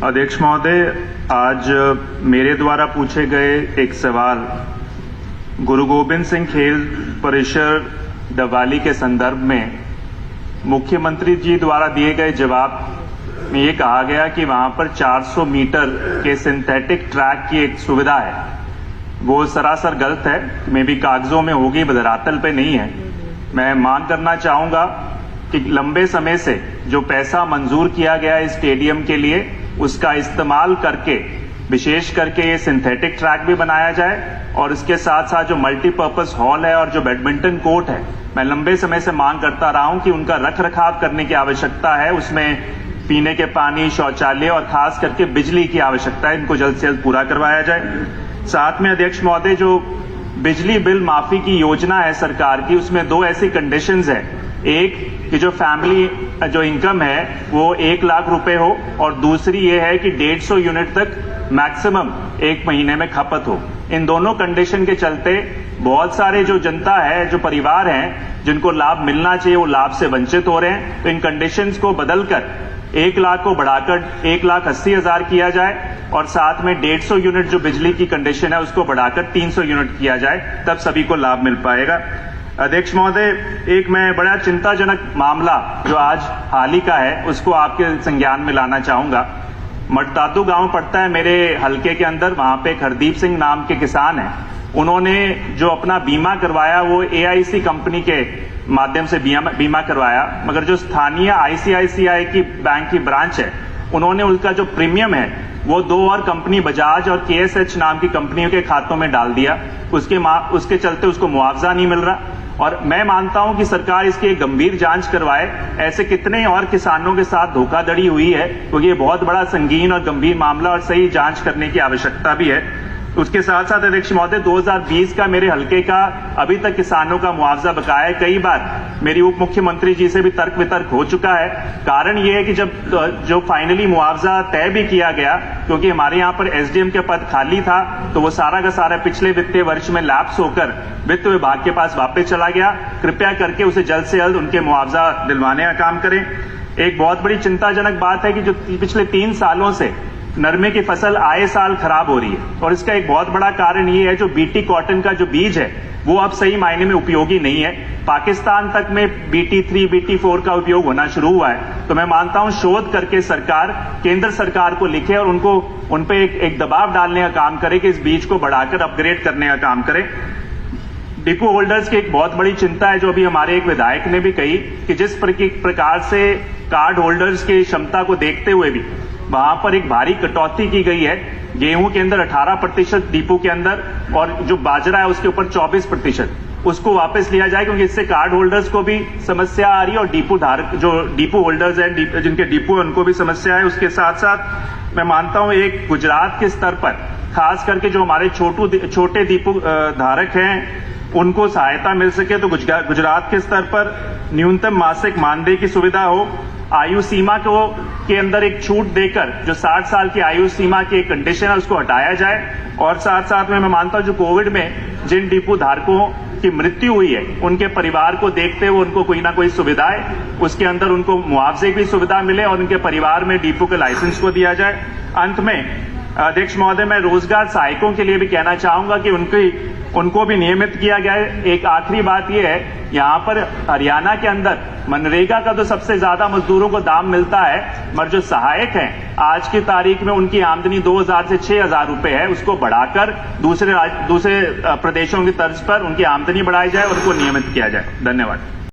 अध्यक्ष महोदय, आज मेरे द्वारा पूछे गए एक सवाल गुरु गोबिंद सिंह खेल परिसर डवाली के संदर्भ में मुख्यमंत्री जी द्वारा दिए गए जवाब में ये कहा गया कि वहां पर 400 मीटर के सिंथेटिक ट्रैक की एक सुविधा है। वो सरासर गलत है। मे भी कागजों में होगी, धरातल पे नहीं है। मैं मांग करना चाहूंगा कि लंबे समय से जो पैसा मंजूर किया गया है स्टेडियम के लिए, उसका इस्तेमाल करके विशेष करके ये सिंथेटिक ट्रैक भी बनाया जाए और इसके साथ साथ जो मल्टीपर्पज हॉल है और जो बैडमिंटन कोर्ट है, मैं लंबे समय से मांग करता रहा हूं कि उनका रख रखाव करने की आवश्यकता है। उसमें पीने के पानी, शौचालय और खास करके बिजली की आवश्यकता है। इनको जल्द से जल्द पूरा करवाया जाए। साथ में अध्यक्ष महोदय, जो बिजली बिल माफी की योजना है सरकार की, उसमें दो ऐसी कंडीशंस है। एक कि जो फैमिली जो इनकम है वो 1 लाख रुपए हो, और दूसरी ये है कि 150 यूनिट तक मैक्सिमम एक महीने में खपत हो। इन दोनों कंडीशन के चलते बहुत सारे जो जनता है, जो परिवार हैं, जिनको लाभ मिलना चाहिए, वो लाभ से वंचित हो रहे हैं। तो इन कंडीशंस को बदलकर 1 लाख को बढ़ाकर 1,80,000 किया जाए और साथ में 150 यूनिट जो बिजली की कंडीशन है उसको बढ़ाकर 300 यूनिट किया जाए, तब सभी को लाभ मिल पाएगा। अध्यक्ष महोदय, एक मैं बड़ा चिंताजनक मामला जो आज हाल ही का है उसको आपके संज्ञान में लाना चाहूंगा। मटदादू गांव पड़ता है मेरे हलके के अंदर। वहां पे हरदीप सिंह नाम के किसान हैं। उन्होंने जो अपना बीमा करवाया वो AIC कंपनी के माध्यम से बीमा करवाया, मगर जो स्थानीय ICICI की बैंक की ब्रांच है, उन्होंने उसका जो प्रीमियम है वो 2 और कंपनी बजाज और KSH नाम की कंपनियों के खातों में डाल दिया। उसके चलते उसको मुआवजा नहीं मिल रहा। और मैं मानता हूं कि सरकार इसकी एक गंभीर जांच करवाए। ऐसे कितने और किसानों के साथ धोखाधड़ी हुई है, क्योंकि ये बहुत बड़ा संगीन और गंभीर मामला और सही जांच करने की आवश्यकता भी है। उसके साथ साथ अध्यक्ष महोदय, 2020 का मेरे हलके का अभी तक किसानों का मुआवजा बकाया है। कई बार मेरी उप मुख्यमंत्री जी से भी तर्क वितर्क हो चुका है। कारण ये है कि जब जो फाइनली मुआवजा तय भी किया गया, क्योंकि हमारे यहाँ पर SDM के पद खाली था, तो वो सारा का सारा पिछले वित्तीय वर्ष में लैप्स होकर वित्त विभाग के पास वापस चला गया। कृपया करके उसे जल्द से जल्द उनके मुआवजा दिलवाने का काम करें। एक बहुत बड़ी चिंताजनक बात है कि जो पिछले 3 सालों से नरमे की फसल आए साल खराब हो रही है, और इसका एक बहुत बड़ा कारण ये है जो BT कॉटन का जो बीज है वो अब सही मायने में उपयोगी नहीं है। पाकिस्तान तक में BT3, BT4 का उपयोग होना शुरू हुआ है। तो मैं मानता हूं शोध करके सरकार केंद्र सरकार को लिखे और उन पे एक दबाव डालने का काम करे कि इस बीज को बढ़ाकर अपग्रेड करने का काम करे। डिपो होल्डर्स की एक बहुत बड़ी चिंता है, जो अभी हमारे एक विधायक ने भी कही, कि जिस प्रकार से कार्ड होल्डर्स की क्षमता को देखते हुए भी वहां पर एक भारी कटौती की गई है। गेहूं के अंदर 18% डिपो के अंदर, और जो बाजरा है उसके ऊपर 24%, उसको वापस लिया जाए, क्योंकि इससे कार्ड होल्डर्स को भी समस्या आ रही है और जो डिपो होल्डर्स हैं, जिनके डिपो है, उनको भी समस्या है। उसके साथ साथ मैं मानता हूं एक गुजरात के स्तर पर खास करके जो हमारे छोटे डिपो धारक हैं उनको सहायता मिल सके, तो गुजरात के स्तर पर न्यूनतम मासिक मानदेय की सुविधा हो। आयु सीमा के अंदर एक छूट देकर जो 60 साल की आयु सीमा की एक कंडीशन है उसको हटाया जाए। और साथ साथ में मैं मानता हूं जो कोविड में जिन डिपो धारकों की मृत्यु हुई है, उनके परिवार को देखते हुए उनको कोई ना कोई सुविधाएं, उसके अंदर उनको मुआवजे की सुविधा मिले और उनके परिवार में डिपो के लाइसेंस को दिया जाए। अंत में अध्यक्ष महोदय, मैं रोजगार सहायकों के लिए भी कहना चाहूंगा कि उनको भी नियमित किया गया है। एक आखिरी बात यह है, यहाँ पर हरियाणा के अंदर मनरेगा का तो सबसे ज्यादा मजदूरों को दाम मिलता है, मगर जो सहायक हैं आज की तारीख में उनकी आमदनी 2,000 से 6,000 रुपए है। उसको बढ़ाकर दूसरे प्रदेशों की तर्ज पर उनकी आमदनी बढ़ाई जाए और उनको नियमित किया जाए। धन्यवाद।